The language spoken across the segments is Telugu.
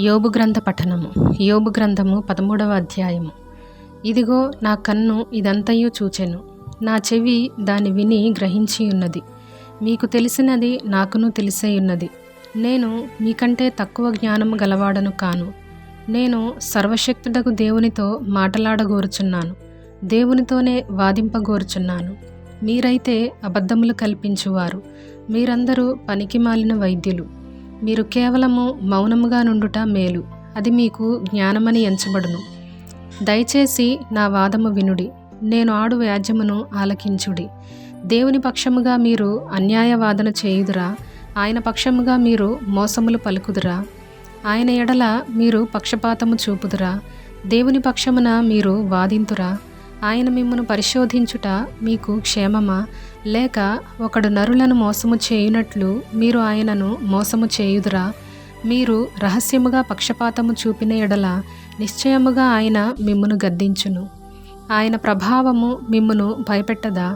యోబు గ్రంథ పఠనము. యోబు గ్రంథము 13వ అధ్యాయము. ఇదిగో నా కన్ను ఇదంతయు చూచెను, నా చెవి దాని విని గ్రహించి ఉన్నది. మీకు తెలిసినది నాకును తెలిసే ఉన్నది. నేను మీకంటే తక్కువ జ్ఞానము గలవాడను కాను. నేను సర్వశక్తుడగు దేవునితో మాటలాడగోరుచున్నాను, దేవునితోనే వాదింపగోరుచున్నాను. మీరైతే అబద్ధములు కల్పించువారు, మీరందరూ పనికిమాలిన వైద్యులు. మీరు కేవలము మౌనముగా నుండుట మేలు, అది మీకు జ్ఞానమని ఎంచబడును. దయచేసి నా వాదము వినుడి, నేను ఆడు వ్యాజ్యమును ఆలకించుడి. దేవుని పక్షముగా మీరు అన్యాయవాదన చేయుదురా? ఆయన పక్షముగా మీరు మోసములు పలుకుదురా? ఆయన ఎడల మీరు పక్షపాతము చూపుదురా? దేవుని పక్షమున మీరు వాదింతురా? ఆయన మిమ్మును పరిశోధించుట మీకు క్షేమమా? లేక ఒకడు నరులను మోసము చేయునట్లు మీరు ఆయనను మోసము చేయుదురా? మీరు రహస్యముగా పక్షపాతము చూపిన ఎడల నిశ్చయముగా ఆయన మిమ్మును గద్దించును. ఆయన ప్రభావము మిమ్మును భయపెట్టదా?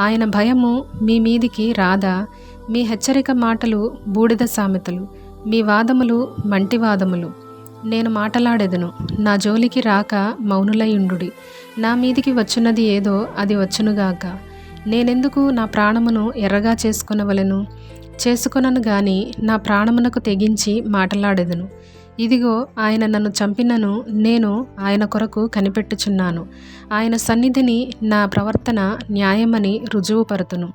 ఆయన భయము మీ మీదికి రాదా? మీ హెచ్చరిక మాటలు బూడిద సామెతలు, మీ వాదములు మంటివాదములు. నేను మాటలాడెదను, నా జోలికి రాక మౌనులయుండుడి. నా మీదికి వచ్చున్నది ఏదో అది వచ్చునుగాక. నేనెందుకు నా ప్రాణమును ఎర్రగా చేసుకొనవలెను? చేసుకొనను గాని నా ప్రాణమునకు తెగించి మాటలాడెదను. ఇదిగో ఆయన నన్ను చంపినను నేను ఆయన కొరకు కనిపెట్టుచున్నాను. ఆయన సన్నిధిని నా ప్రవర్తన న్యాయమని రుజువుపరుతును.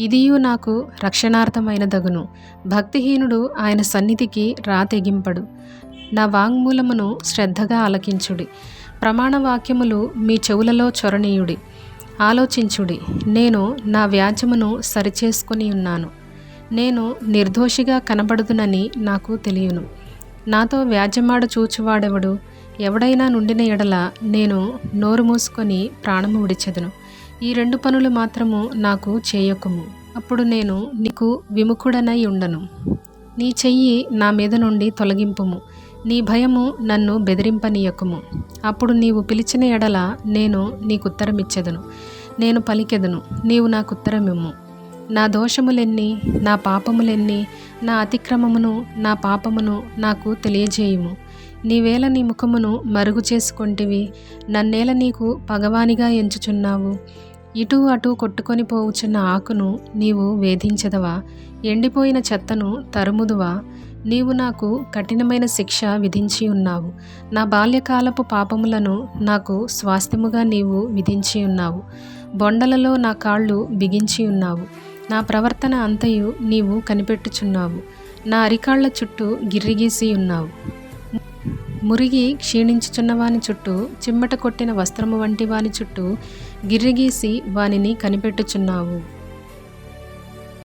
ఇదియు నాకు రక్షణార్థమైనదగును. భక్తిహీనుడు ఆయన సన్నిధికి తెగింపడు. నా వాంగ్మూలమును శ్రద్ధగా ఆలకించుడి. ప్రమాణ వాక్యములు మీ చెవులలో చొరనీయుడి. ఆలోచించుడి, నేను నా వ్యాజ్యమును సరిచేసుకుని ఉన్నాను. నేను నిర్దోషిగా కనబడుదునని నాకు తెలియను. నాతో వ్యాజ్యమాడ చూచువాడెవడు? ఎవడైనా నుండిన ఎడల నేను నోరు మూసుకొని ప్రాణము విడిచెదను. ఈ 2 పనులు మాత్రము నాకు చేయకుము, అప్పుడు నేను నీకు విముఖుడనై ఉండను. నీ చెయ్యి నా మీద నుండి తొలగింపుము, నీ భయము నన్ను బెదిరింపనీయకుము. అప్పుడు నీవు పిలిచిన ఎడల నేను నీకుత్తరమిచ్చెదను. నేను పలికెదను, నీవు నాకుత్తరమిమ్ము. నా దోషములెన్ని, నా పాపములెన్ని, నా అతిక్రమమును నా పాపమును నాకు తెలియజేయుము. నీవేళ నీ ముఖమును మరుగు చేసుకొంటివి, నన్నేల నీకు పగవానిగా ఎంచుచున్నావు. ఇటు అటు కొట్టుకొని పోవుచున్న ఆకును నీవు వేధించెదవా? ఎండిపోయిన చెత్తను తరుముదువా? నీవు నాకు కఠినమైన శిక్ష విధించి ఉన్నావు. నా బాల్యకాలపు పాపములను నాకు స్వాస్థ్యముగా నీవు విధించి ఉన్నావు. బొండలలో నా కాళ్ళు బిగించి ఉన్నావు. నా ప్రవర్తన అంతయు నీవు కనిపెట్టుచున్నావు. నా అరికాళ్ల చుట్టూ గిర్రిగీసి ఉన్నావు. మురిగి క్షీణించుచున్న వాని చుట్టూ, చిమ్మట కొట్టిన వస్త్రము వంటి వాని చుట్టూ గిర్రిగీసి వానిని కనిపెట్టుచున్నావు.